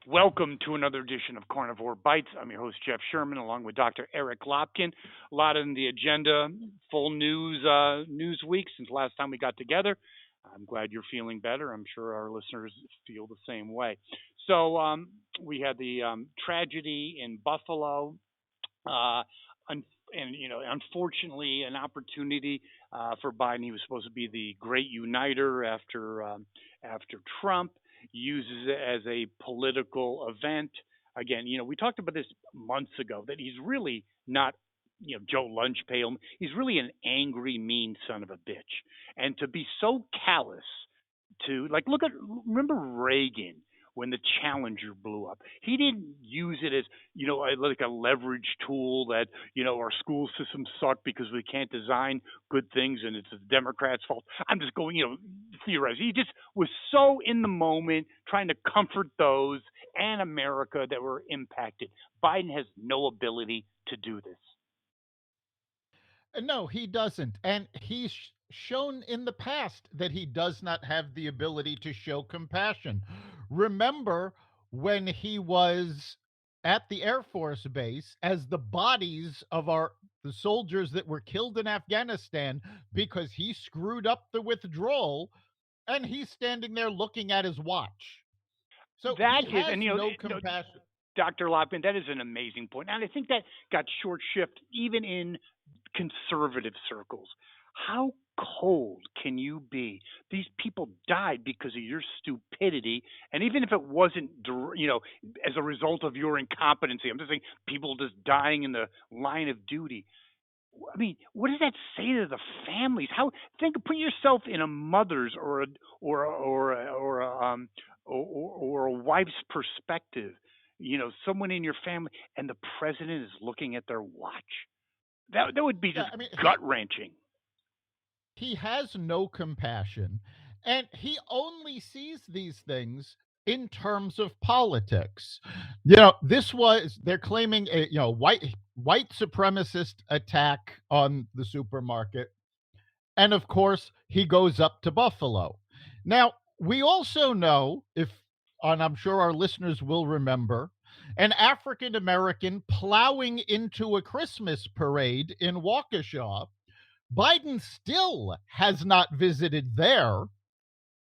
Welcome to another edition of Carnivore Bites. I'm your host, Jeff Sherman, along with Dr. Eric Lopkin. A lot on the agenda, full news week since last time we got together. I'm glad you're feeling better. I'm sure our listeners feel the same way. So we had the tragedy in Buffalo, uh, un- and unfortunately, an opportunity for Biden. He was supposed to be the great uniter after Trump uses it as a political event. Again, we talked about this months ago that he's really not, Joe Lunch Pail. He's really an angry, mean son of a bitch. And to be so callous to, like, remember Reagan when the Challenger blew up? He didn't use it as, like a leverage tool that, our school system sucked because we can't design good things and it's the Democrats' fault. I'm just going, theorizing. He just was so in the moment trying to comfort those and America that were impacted. Biden has no ability to do this. No, he doesn't. And he's shown in the past that he does not have the ability to show compassion. Remember when he was at the Air Force Base as the bodies of the soldiers that were killed in Afghanistan because he screwed up the withdrawal, and he's standing there looking at his watch. So That he is, has and no compassion. Dr. Lockman, that is an amazing point. And I think that got short shift even in conservative circles. How cold can you be? These people died because of your stupidity. And even if it wasn't, as a result of your incompetency, I'm just saying people just dying in the line of duty. I mean, what does that say to the families? Put yourself in a mother's or a wife's perspective. Someone in your family, and the president is looking at their watch. That would be Yeah, just I mean, gut wrenching. he has no compassion, and he only sees these things in terms of politics. They're claiming a white supremacist attack on the supermarket, and of course he goes up to Buffalo. Now, we also know, if and I'm sure our listeners will remember, an African American plowing into a Christmas parade in Waukesha. Biden still has not visited there.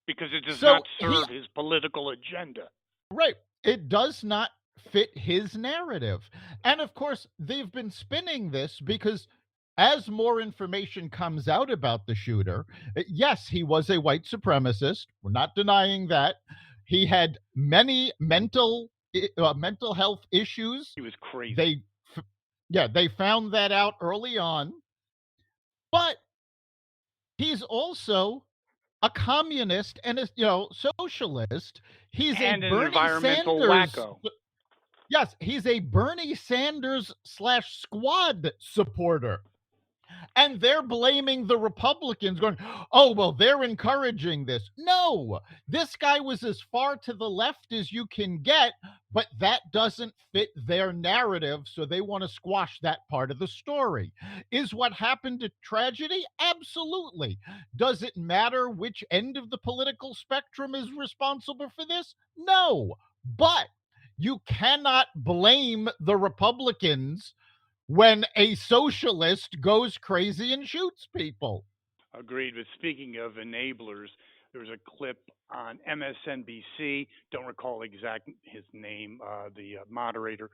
Because it does not So serve his political agenda. right, it does not fit his narrative. And of course, they've been spinning this because as more information comes out about the shooter, yes, he was a white supremacist. We're not denying that. He had many mental health issues. He was crazy. They found that out early on. But he's also a communist and a socialist. He's a And an Bernie environmental Sanders. wacko. Yes, he's a Bernie Sanders slash squad supporter. And they're blaming the Republicans, going, oh, well, they're encouraging this. No, this guy was as far to the left as you can get, but that doesn't fit their narrative. So they want to squash that part of the story. Is what happened a tragedy? Absolutely. Does it matter which end of the political spectrum is responsible for this? No. But you cannot blame the Republicans when a socialist goes crazy and shoots people. Agreed. But speaking of enablers, there was a clip on MSNBC. Don't recall exact his name. The moderator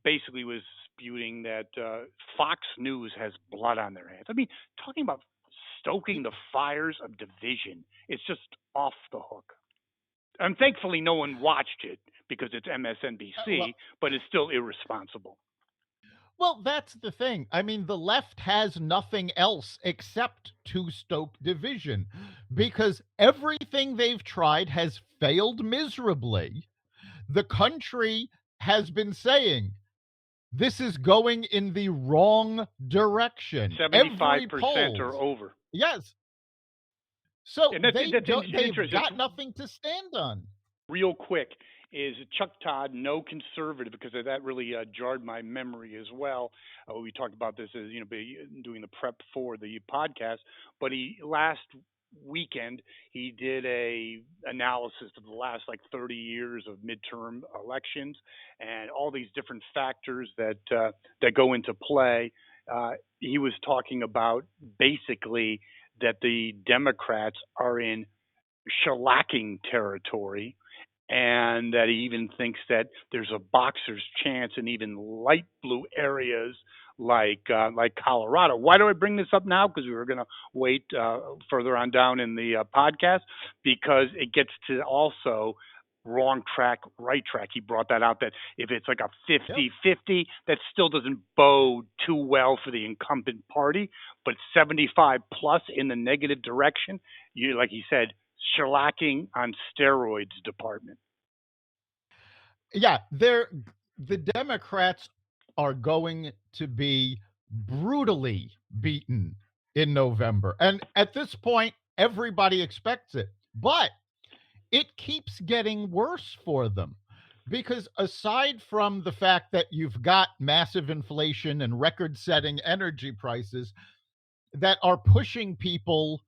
basically was spewing that Fox News has blood on their hands. I mean, talking about stoking the fires of division, it's just off the hook. And thankfully, no one watched it because it's MSNBC, but it's still irresponsible. Well, that's the thing. I mean, the left has nothing else except to stoke division because everything they've tried has failed miserably. The country has been saying this is going in the wrong direction. 75% or over. Yes. So And that's they've interesting. got nothing to stand on. Real quick, is Chuck Todd, no conservative, because that really jarred my memory as well. We talked about this as doing the prep for the podcast, but he last weekend he did a analysis of the last like 30 years of midterm elections and all these different factors that go into play. He was talking about basically that the Democrats are in shellacking territory, and that he even thinks that there's a boxer's chance in even light blue areas like Colorado. Why do I bring this up now? Because we were going to wait further on down in the podcast, because it gets to also wrong track, right track. He brought that out, that if it's like a Yep. 50-50, that still doesn't bode too well for the incumbent party, but 75 plus in the negative direction, you like he said, shellacking on steroids department. Yeah, the Democrats are going to be brutally beaten in November. And at this point, everybody expects it. But it keeps getting worse for them because aside from the fact that you've got massive inflation and record setting energy prices that are pushing people,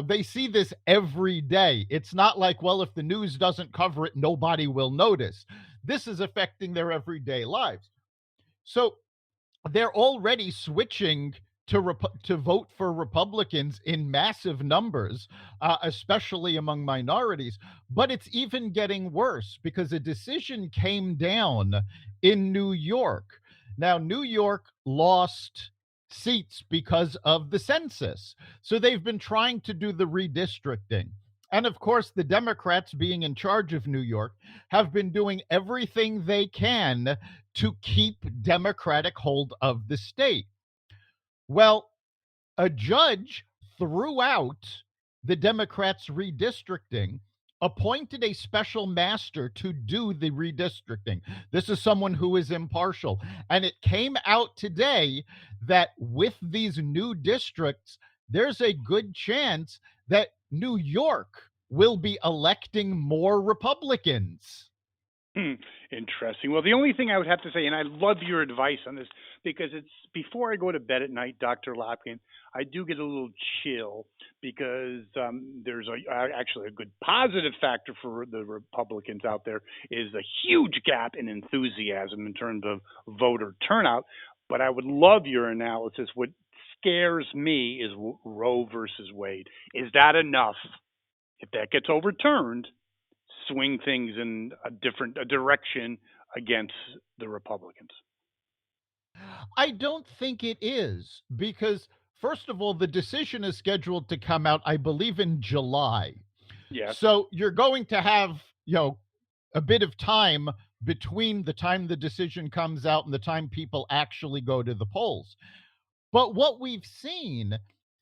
they see this every day. It's not like, well, if the news doesn't cover it, nobody will notice. This is affecting their everyday lives. So they're already switching to vote for Republicans in massive numbers, especially among minorities. But it's even getting worse because a decision came down in New York. Now, New York lost seats because of the census. So they've been trying to do the redistricting. And of course, the Democrats, being in charge of New York, have been doing everything they can to keep Democratic hold of the state. Well, a judge threw out the Democrats' redistricting, appointed a special master to do the redistricting. This is someone who is impartial. And it came out today that with these new districts, there's a good chance that New York will be electing more Republicans. Hmm, interesting. Well, the only thing I would have to say, and I love your advice on this, because it's before I go to bed at night, Dr. Lopkin, I do get a little chill because there's actually a good positive factor for the Republicans out there is a huge gap in enthusiasm in terms of voter turnout. But I would love your analysis. What scares me is Roe versus Wade. Is that enough? If that gets overturned, swing things in a direction against the Republicans. I don't think it is because, first of all, the decision is scheduled to come out, I believe, in July. Yes. So you're going to have, a bit of time between the time the decision comes out and the time people actually go to the polls. But what we've seen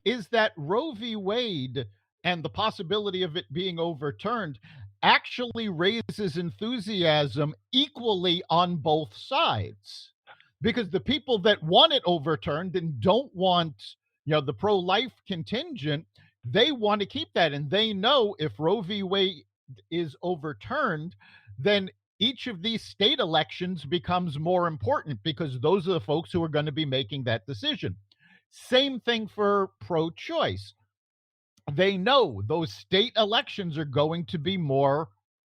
is that Roe v. Wade and the possibility of it being overturned actually raises enthusiasm equally on both sides. Because the people that want it overturned and don't want, the pro life contingent, they want to keep that. And they know if Roe v. Wade is overturned, then each of these state elections becomes more important because those are the folks who are going to be making that decision. Same thing for pro choice. They know those state elections are going to be more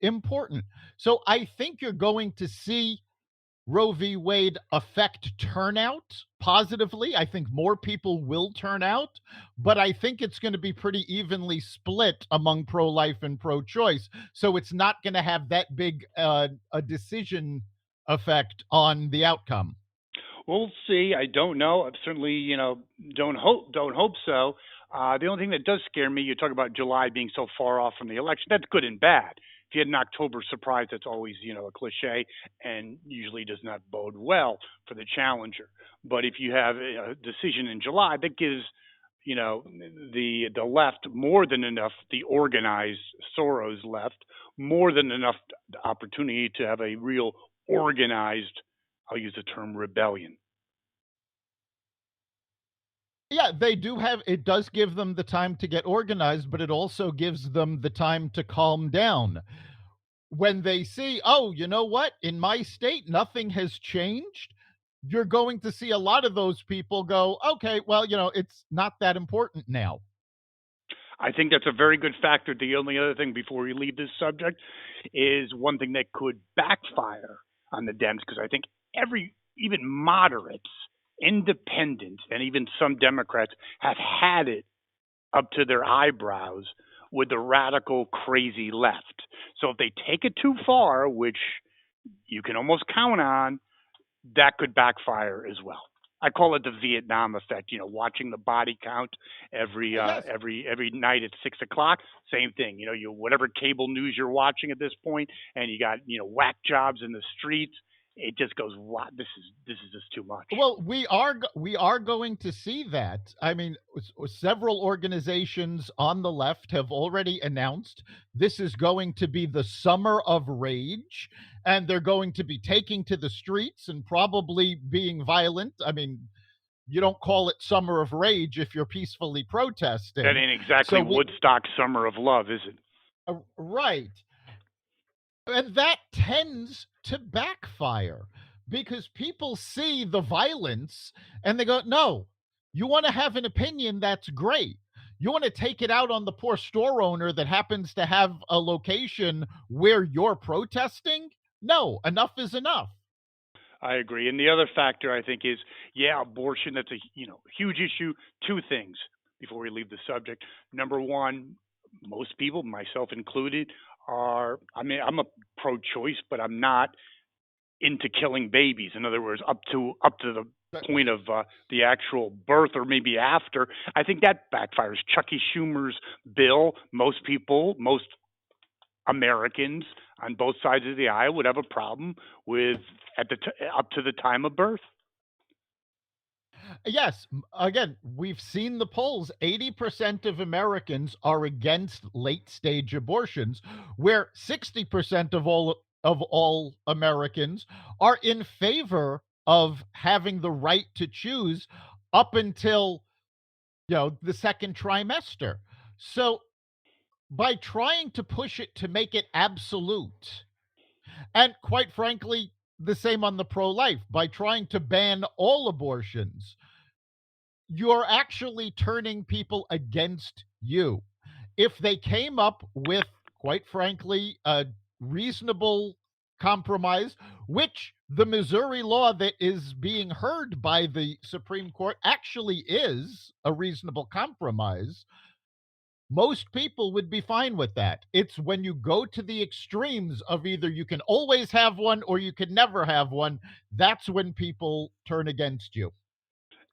important. So I think you're going to see Roe v. Wade affect turnout positively. I think more people will turn out, but I think it's going to be pretty evenly split among pro life and pro choice. So it's not going to have that big a decision effect on the outcome. We'll see. I don't know. I certainly, don't hope so. The only thing that does scare me, you talk about July being so far off from the election. That's good and bad. If you had an October surprise, that's always, a cliche and usually does not bode well for the challenger. But if you have a decision in July, that gives, the left more than enough, the organized Soros left, more than enough opportunity to have a real organized, I'll use the term rebellion. Yeah, they do have it does give them the time to get organized, but it also gives them the time to calm down. When they see, "Oh, you know what? In my state, nothing has changed," you're going to see a lot of those people go, "Okay, well, it's not that important now." I think that's a very good factor. The only other thing before we leave this subject is one thing that could backfire on the Dems, because I think even moderates, independents, and even some Democrats have had it up to their eyebrows with the radical, crazy left. So if they take it too far, which you can almost count on, that could backfire as well. I call it the Vietnam effect. You know, watching the body count Yes. every night at 6 o'clock. Same thing. You know, you whatever cable news you're watching at this point, and you got whack jobs in the streets. It just goes, wow, this is just too much. Well, we are going to see that. I mean, several organizations on the left have already announced this is going to be the summer of rage, and they're going to be taking to the streets and probably being violent. I mean, you don't call it summer of rage if you're peacefully That protesting. ain't exactly So we Woodstock Summer of Love, is it? right. And that tends to backfire because people see the violence and they go, no, you want to have an opinion, that's great. You want to take it out on the poor store owner that happens to have a location where you're protesting? No, enough is enough. I agree. And the other factor I think is, yeah, abortion. That's a huge issue. Two things before we leave the subject. Number one, most people, myself included, are. I mean, I'm a pro-choice, but I'm not into killing babies. In other words, up to the But point of the actual birth or maybe after. I think that backfires. Chucky Schumer's bill. Most people, most Americans on both sides of the aisle would have a problem with up to the time of birth. yes, again, we've seen the polls. 80% of Americans are against late stage abortions, where 60% of all Americans are in favor of having the right to choose up until, the second trimester. So by trying to push it to make it absolute, and quite frankly, the same on the pro life, by trying to ban all abortions, you're actually turning people against you. If they came up with, quite frankly, a reasonable compromise, which the Missouri law that is being heard by the Supreme Court actually is a reasonable compromise, most people would be fine with that. It's when you go to the extremes of either you can always have one or you can never have one, that's when people turn against you.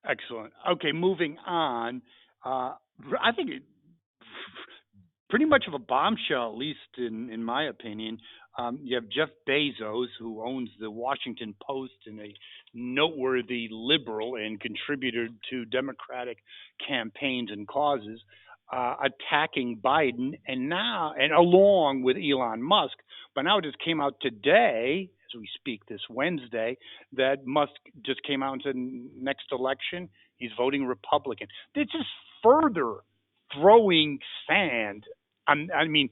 Excellent. Okay, moving on. I think pretty much of a bombshell, at least in my opinion. You have Jeff Bezos, who owns the Washington Post and a noteworthy liberal and contributor to Democratic campaigns and causes, attacking Biden, and along with Elon Musk. But now it just came out today, as we speak, this Wednesday, that Musk just came out and said next election he's voting Republican. This is further throwing sand, I mean,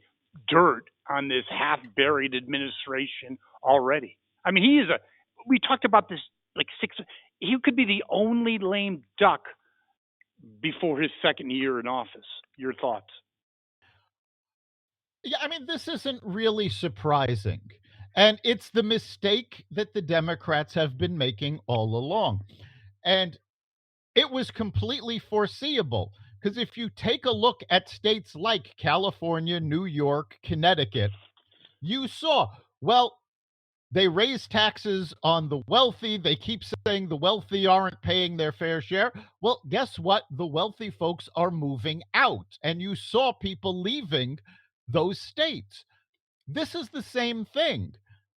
dirt on this half buried administration already. I mean, he is a, we talked about this like he could be the only lame duck before his second year in office. Your thoughts? Yeah, I mean, this isn't really surprising. And it's the mistake that the Democrats have been making all along. And it was completely foreseeable because if you take a look at states like California, New York, Connecticut, you saw, well, they raise taxes on the wealthy. They keep saying the wealthy aren't paying their fair share. Well, guess what? The wealthy folks are moving out, and you saw people leaving those states. This is the same thing.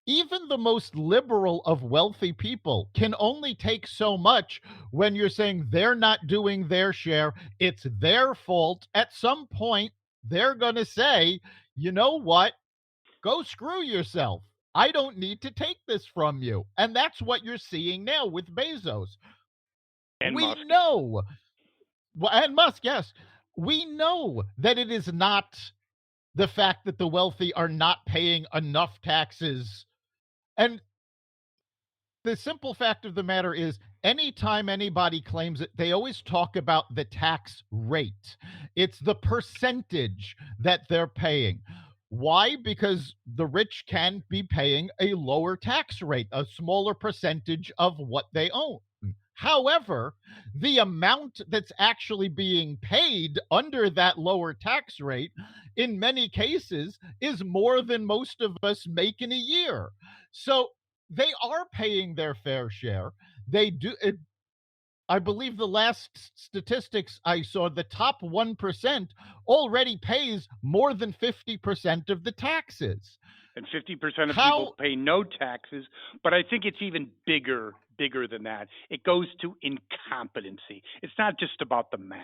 Even the most liberal of wealthy people can only take so much when you're saying they're not doing their share. It's their fault. At some point, they're going to say, you know what? Go screw yourself. I don't need to take this from you. And that's what you're seeing now with Bezos. And We Musk. know. Well, and Musk, yes. We know that it is not the fact that the wealthy are not paying enough taxes. And the simple fact of the matter is, anytime anybody claims it, they always talk about the tax rate. It's the percentage that they're paying. Why? Because the rich can be paying a lower tax rate, a smaller percentage of what they own. However, the amount that's actually being paid under that lower tax rate, in many cases, is more than most of us make in a year. So they are paying their fair share. They do. I believe the last statistics I saw, the top 1% already pays more than 50% of the taxes. And 50% of people How? pay no taxes. But I think it's even bigger than that. It goes to incompetency. It's not just about the math.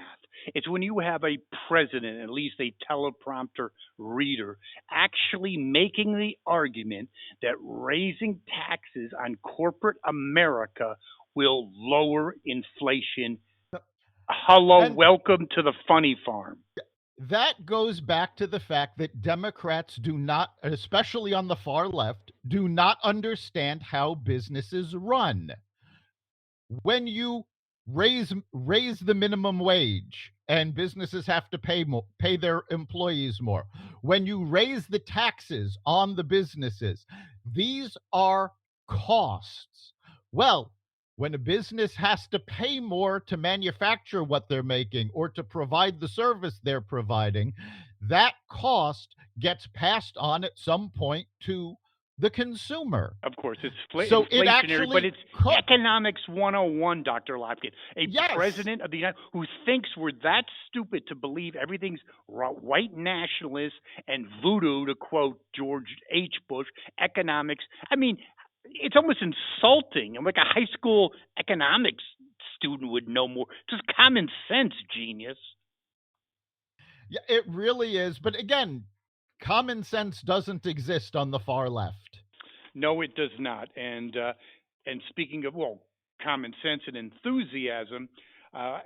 It's when you have a president, at least a teleprompter reader, actually making the argument that raising taxes on corporate America will lower inflation. Hello, And welcome to the funny farm. that goes back to the fact that Democrats do not, especially on the far left, do not understand how businesses run. When you raise the minimum wage and businesses have to pay their employees more, when you raise the taxes on the businesses, these are costs. Well, when a business has to pay more to manufacture what they're making or to provide the service they're providing, that cost gets passed on at some point to the consumer. Of course, it's So it inflationary, but actually it's economics 101, Dr. Lopkin. A yes. president of the United who thinks we're that stupid to believe everything's white nationalist and voodoo, to quote George H. Bush, economics. I mean, it's almost insulting. I'm like a high school economics student would know more. Just common sense, genius. Yeah, it really is. But again, common sense doesn't exist on the far left. No, it does not. And speaking of common sense and enthusiasm,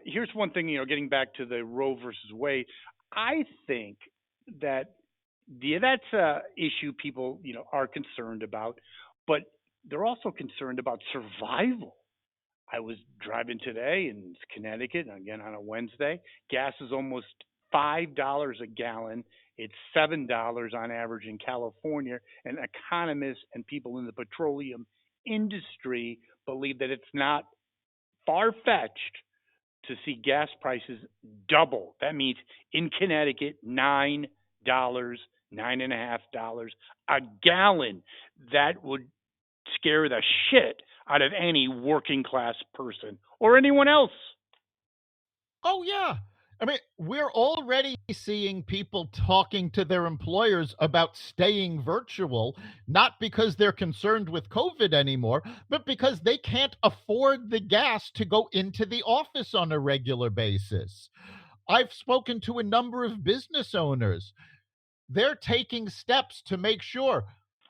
here's one thing. Getting back to the Roe versus Wade, I think that that's a issue people are concerned about, but they're also concerned about survival. I was driving today in Connecticut, again on a Wednesday. Gas is almost $5 a gallon. It's $7 on average in California. And economists and people in the petroleum industry believe that it's not far fetched to see gas prices double. That means in Connecticut, $9, $9.50 a gallon. That would scare the shit out of any working class person or anyone else. Oh, yeah. I mean, we're already seeing people talking to their employers about staying virtual, not because they're concerned with COVID anymore, but because they can't afford the gas to go into the office on a regular basis. I've spoken to a number of business owners. They're taking steps to make sure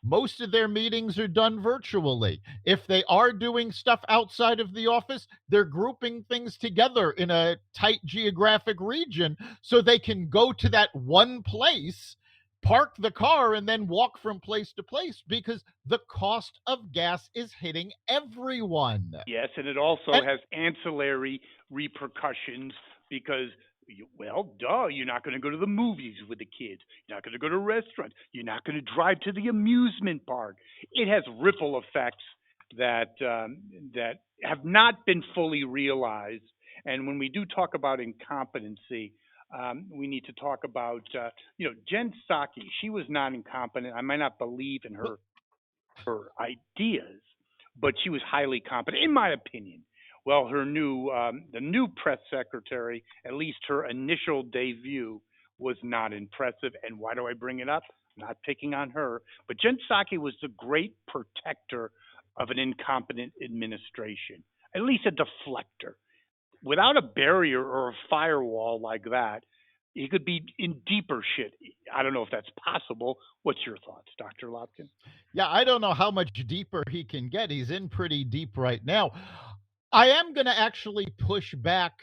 most of their meetings are done virtually. If they are doing stuff outside of the office, they're grouping things together in a tight geographic region so they can go to that one place, park the car, and then walk from place to place because the cost of gas is hitting everyone. Yes, and it also And has ancillary repercussions because, well, duh, you're not going to go to the movies with the kids. You're not going to go to restaurants. You're not going to drive to the amusement park. It has ripple effects that have not been fully realized. And when we do talk about incompetency, we need to talk about, Jen Psaki. She was not incompetent. I might not believe in her ideas, but she was highly competent, in my opinion. Well, the new press secretary, at least her initial debut, was not impressive. And why do I bring it up? I'm not picking on her, but Jen Psaki was the great protector of an incompetent administration, at least a deflector. Without a barrier or a firewall like that, he could be in deeper shit. I don't know if that's possible. What's your thoughts, Dr. Lopkin? yeah, I don't know how much deeper he can get. He's in pretty deep right now. I am going to actually push back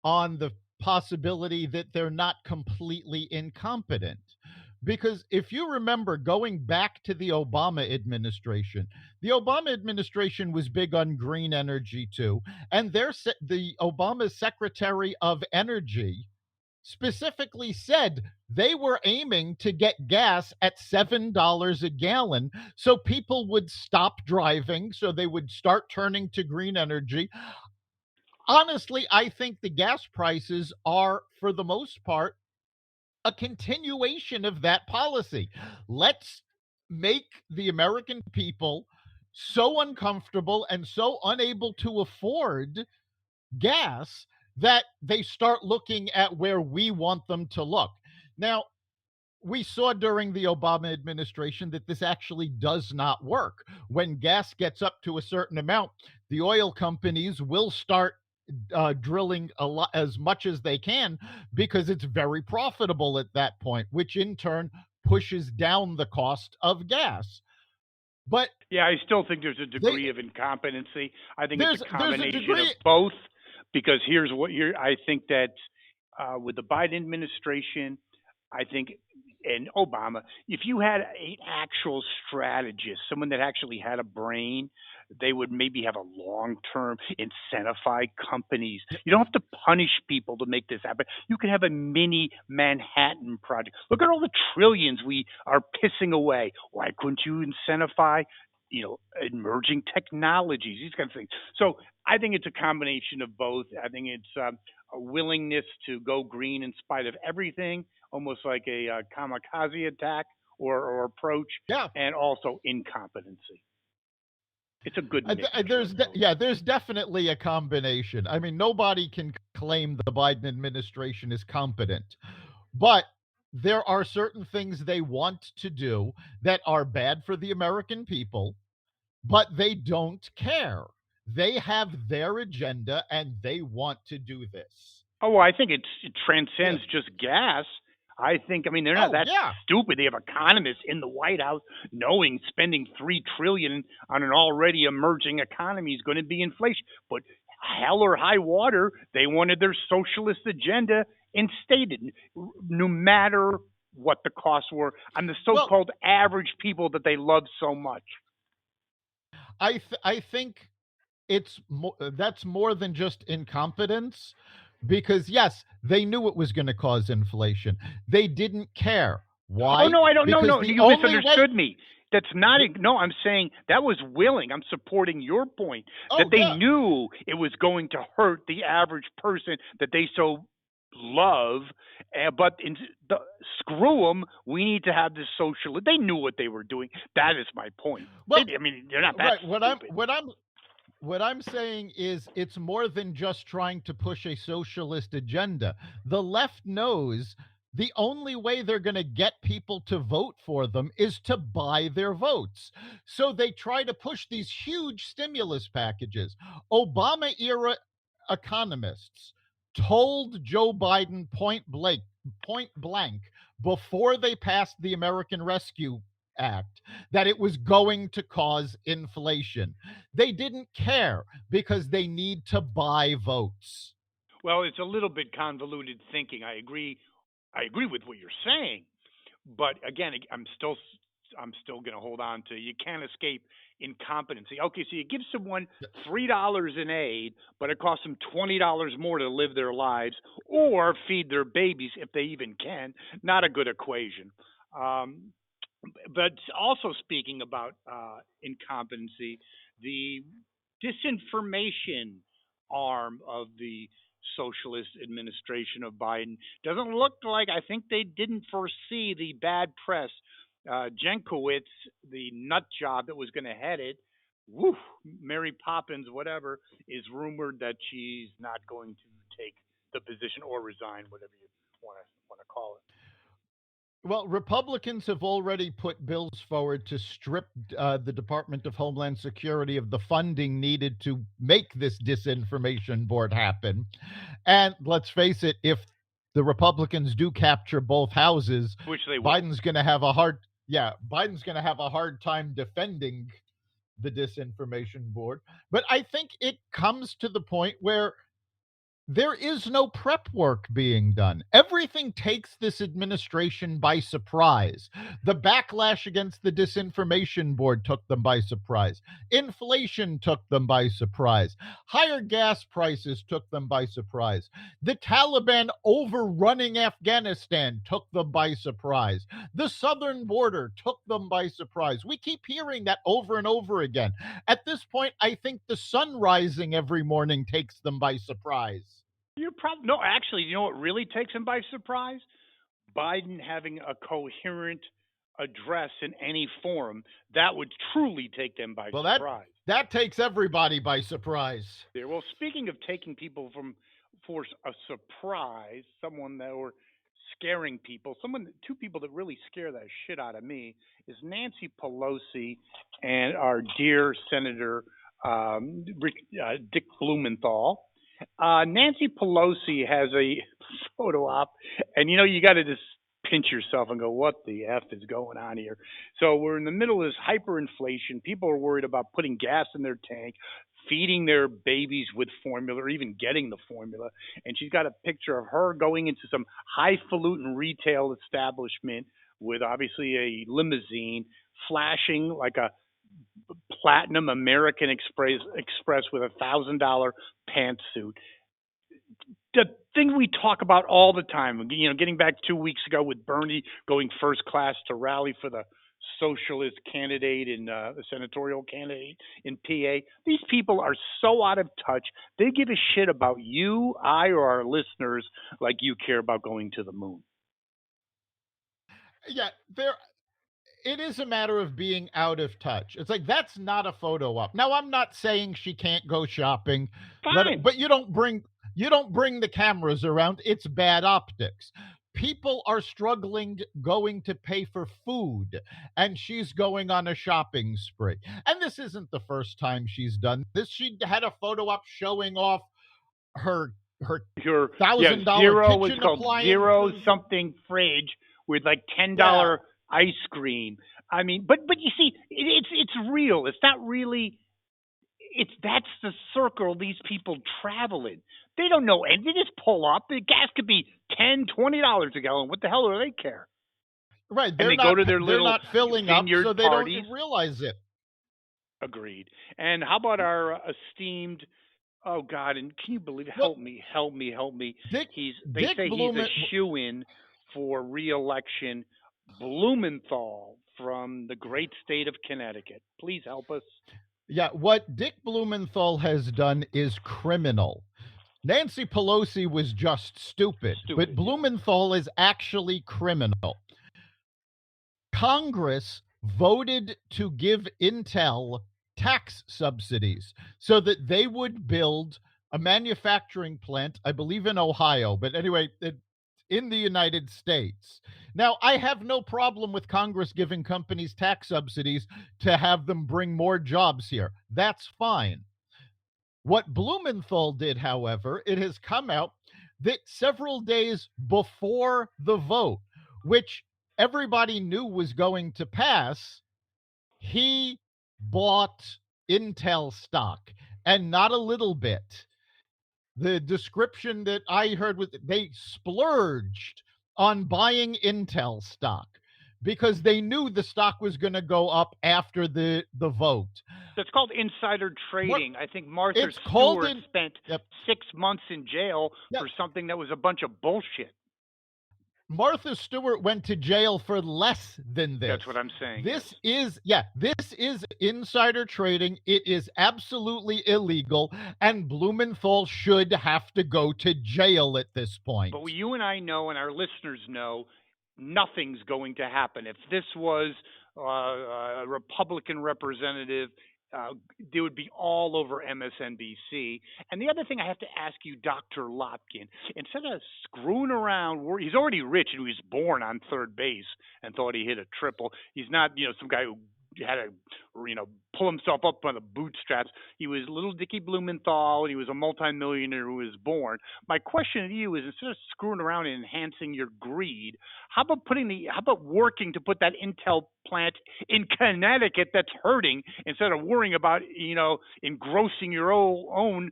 on the possibility that they're not completely incompetent. Because if you remember going back to the Obama administration was big on green energy too. And the Obama Secretary of Energy specifically said they were aiming to get gas at $7 a gallon so people would stop driving, so they would start turning to green energy. Honestly, I think the gas prices are, for the most part, a continuation of that policy. Let's make the American people so uncomfortable and so unable to afford gas that they start looking at where we want them to look. Now, we saw during the Obama administration that this actually does not work. When gas gets up to a certain amount, the oil companies will start drilling a lot, as much as they can, because it's very profitable at that point, which in turn pushes down the cost of gas. But Yeah, I still think there's a they degree of incompetency. I think it's a there's a combination of degree. both. Because here's what you're. I think that with the Biden administration, I think, and Obama, if you had an actual strategist, someone that actually had a brain, they would maybe have a long term incentivize companies. You don't have to punish people to make this happen. You can have a mini Manhattan project. Look at all the trillions we are pissing away. Why couldn't you incentivize, emerging technologies, these kinds of things? So I think it's a combination of both. I think it's a willingness to go green in spite of everything, almost like a kamikaze attack or approach, Yeah, and also incompetency. It's a good mixture of both. yeah, there's definitely a combination. I mean, nobody can claim the Biden administration is competent, but there are certain things they want to do that are bad for the American people, but they don't care. They have their agenda and they want to do this. Oh, well, I think it Yeah. transcends just gas. I mean, they're not Oh, that yeah. stupid. They have economists in the White House knowing spending 3 trillion on an already emerging economy is going to be inflation. But hell or high water, they wanted their socialist agenda instated, no matter what the costs were on the Well, so-called average people that they love so much. I think that's more than just incompetence, because yes, they knew it was going to cause inflation. They didn't care. Oh Why? no, I don't. No, Because no, the you only way. misunderstood me. That's not. No, I'm saying that was willing. I'm supporting your point that Oh they yeah. knew it was going to hurt the average person that they so love. But screw them. We need to have this social. They knew what they were doing. That is my point. Well, I mean, they're not that right. stupid. What I'm saying is it's more than just trying to push a socialist agenda. The left knows the only way they're going to get people to vote for them is to buy their votes. So they try to push these huge stimulus packages. Obama era economists told Joe Biden point blank, before they passed the American Rescue Act, that it was going to cause inflation. They didn't care because they need to buy votes. Well, it's a little bit convoluted thinking. I agree. I agree with what you're saying. But again, I'm still going to hold on to you can't escape incompetency. Okay, so you give someone $3 in aid, but it costs them $20 more to live their lives or feed their babies if they even can. Not a good equation. Um, but also speaking about incompetency, the disinformation arm of the socialist administration of Biden doesn't look like. I think they didn't foresee the bad press. Jenkowitz, the nut job that was going to head it, woof, Mary Poppins, whatever, is rumored that she's not going to take the position or resign, whatever you want to call it. Well, Republicans have already put bills forward to strip the Department of Homeland Security of the funding needed to make this disinformation board happen. And let's face it, if the Republicans do capture both houses, Which they will. Biden's going to have a hard yeah, Biden's going to have a hard time defending the disinformation board. But I think it comes to the point where There is no prep work being done. Everything takes this administration by surprise. The backlash against the disinformation board took them by surprise. Inflation took them by surprise. Higher gas prices took them by surprise. The Taliban overrunning Afghanistan took them by surprise. The southern border took them by surprise. We keep hearing that over and over again. At this point, I think the sun rising every morning takes them by surprise. You're probably no. Actually, you know what really takes him by surprise? Biden having a coherent address in any forum that would truly take them by Well, surprise. that takes everybody by surprise. There. Well, speaking of taking people from for a surprise, someone that were scaring people, two people that really scare the shit out of me is Nancy Pelosi and our dear Senator Dick Blumenthal. Nancy Pelosi has a photo op, and you got to just pinch yourself and go, "What the f is going on here?" So we're in the middle of this hyperinflation. People are worried about putting gas in their tank, feeding their babies with formula, or even getting the formula. And she's got a picture of her going into some highfalutin retail establishment with obviously a limousine, flashing like a platinum American Express with $1,000 pantsuit. The thing we talk about all the time, getting back 2 weeks ago with Bernie going first class to rally for the socialist candidate and the senatorial candidate in PA. These people are so out of touch. They give a shit about you, I, or our listeners like you care about going to the moon. Yeah, it is a matter of being out of touch. It's like that's not a photo op. Now, I'm not saying she can't go shopping, Fine. but you don't bring the cameras around. It's bad optics. People are struggling going to pay for food, and she's going on a shopping spree. And this isn't the first time she's done this. She had a photo op showing off her Your $1,000 zero was kitchen called zero appliances. something fridge with like Yeah, $10 ice cream. I mean, but you see, it's real. It's not really. It's that's the circle these people travel in. They don't know, and they just pull up. The gas could be $10, $20 a gallon. What the hell do they care? right. And They're they go not to their they're little not filling up, vineyard so they don't parties. realize it. Agreed. And how about our esteemed? Oh God! And can you believe? Well, Help me! Help me! Help me! Dick They Dick say he's a Blumen shoe in for reelection. Blumenthal from the great state of Connecticut. Please help us. yeah, what Dick Blumenthal has done is criminal. Nancy Pelosi was just stupid, but Stupid, yeah. Blumenthal is actually criminal. Congress voted to give Intel tax subsidies so that they would build a manufacturing plant, I believe in Ohio, but anyway, in the United States. Now, I have no problem with Congress giving companies tax subsidies to have them bring more jobs here. That's fine. What Blumenthal did, however, it has come out that several days before the vote, which everybody knew was going to pass, he bought Intel stock, and not a little bit. The description that I heard was they splurged on buying Intel stock because they knew the stock was going to go up after the vote. That's called insider What trading. I think Martha it's called Stewart in spent yep, 6 months in jail yep. for something that was a bunch of bullshit. Martha Stewart went to jail for less than this. That's what I'm saying. This Yes. is, yeah, this is insider trading. It is absolutely illegal, and Blumenthal should have to go to jail at this point. But you and I know, and our listeners know, nothing's going to happen. If this was a Republican representative, they would be all over MSNBC. And the other thing I have to ask you, Dr. Lopkin, instead of screwing around, he's already rich and he was born on third base and thought he hit a triple. He's not, some guy who had to, pull himself up by the bootstraps. He was little Dickie Blumenthal, and he was a multimillionaire who was born. My question to you is, instead of screwing around and enhancing your greed, how about working to put that Intel plant in Connecticut that's hurting, instead of worrying about engrossing your own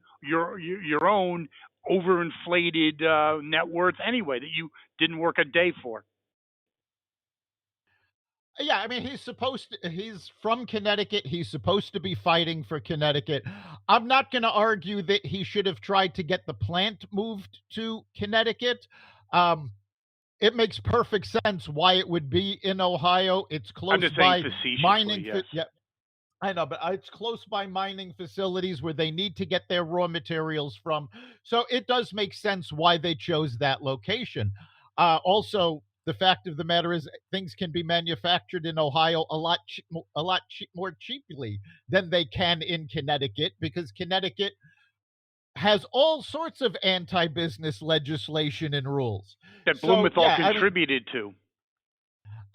overinflated net worth anyway that you didn't work a day for. Yeah, I mean, he's from Connecticut. He's supposed to be fighting for Connecticut. I'm not going to argue that he should have tried to get the plant moved to Connecticut. Um, it makes perfect sense why it would be in Ohio. It's I'm close just saying by facetiously, mining. yes. Yeah, I know, but it's close by mining facilities where they need to get their raw materials from. So it does make sense why they chose that location. Also, the fact of the matter is, things can be manufactured in Ohio more cheaply than they can in Connecticut, because Connecticut has all sorts of anti-business legislation and rules. That So Blumenthal yeah, I mean, contributed to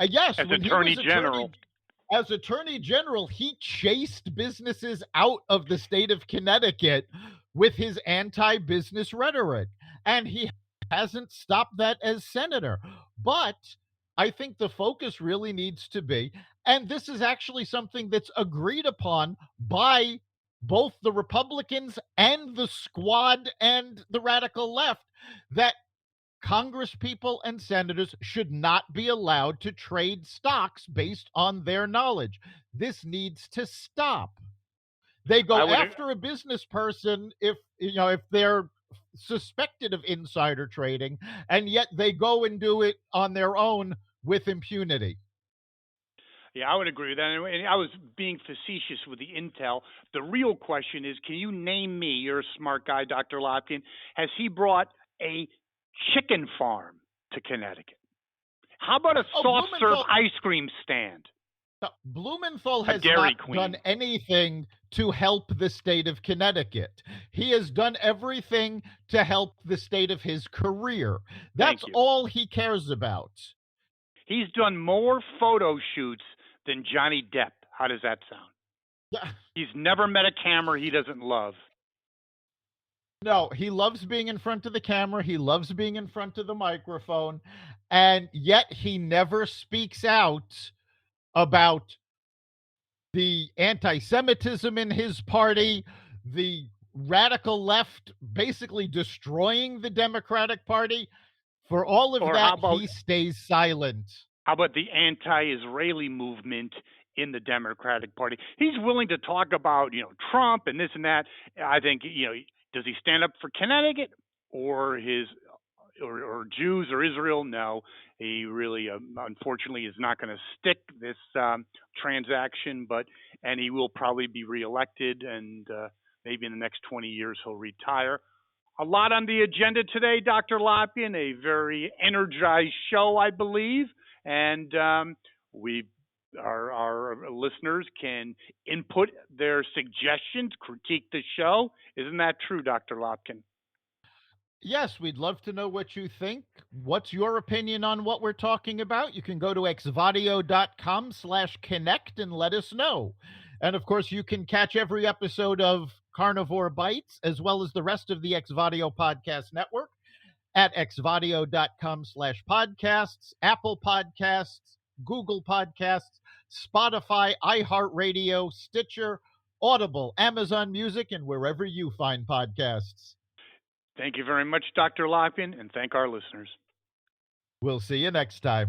yes, as when he Attorney was General. as attorney general, he chased businesses out of the state of Connecticut with his anti-business rhetoric, and he hasn't stopped that as senator. But I think the focus really needs to be, and this is actually something that's agreed upon by both the Republicans and the squad and the radical left, that Congresspeople and senators should not be allowed to trade stocks based on their knowledge. This needs to stop. They I go would after a business person if they're suspected of insider trading, and yet they go and do it on their own with impunity. Yeah, I would agree with that. And I was being facetious with the intel. The real question is, can you name me? You're a smart guy, Dr. Lopkin. Has he brought a chicken farm to Connecticut? How about a Oh, soft serve ice cream stand? Blumenthal A has Dairy not Queen. done anything to help the state of Connecticut. He has done everything to help the state of his career. Thank That's you. all he cares about. He's done more photo shoots than Johnny Depp. How does that sound? Yeah. He's never met a camera he doesn't love. No, he loves being in front of the camera. He loves being in front of the microphone. And yet he never speaks out about the anti Semitism in his party, the radical left basically destroying the Democratic Party. For all of Or that, he stays silent. how about the anti-Israeli movement in the Democratic Party? He's willing to talk about, Trump and this and that. I think, does he stand up for Connecticut or his or Jews or Israel? No, he really, unfortunately, is not going to stick this transaction. And he will probably be reelected, and maybe in the next 20 years he'll retire. A lot on the agenda today, Dr. Lopkin. A very energized show, I believe, and our listeners can input their suggestions, critique the show. Isn't that true, Dr. Lopkin? Yes, we'd love to know what you think. What's your opinion on what we're talking about? You can go to xvadio.com/connect and let us know. And of course, you can catch every episode of Carnivore Bites, as well as the rest of the Xvadio podcast network, at xvadio.com/podcasts, Apple Podcasts, Google Podcasts, Spotify, iHeartRadio, Stitcher, Audible, Amazon Music, and wherever you find podcasts. Thank you very much, Dr. Lopkin, and thank our listeners. We'll see you next time.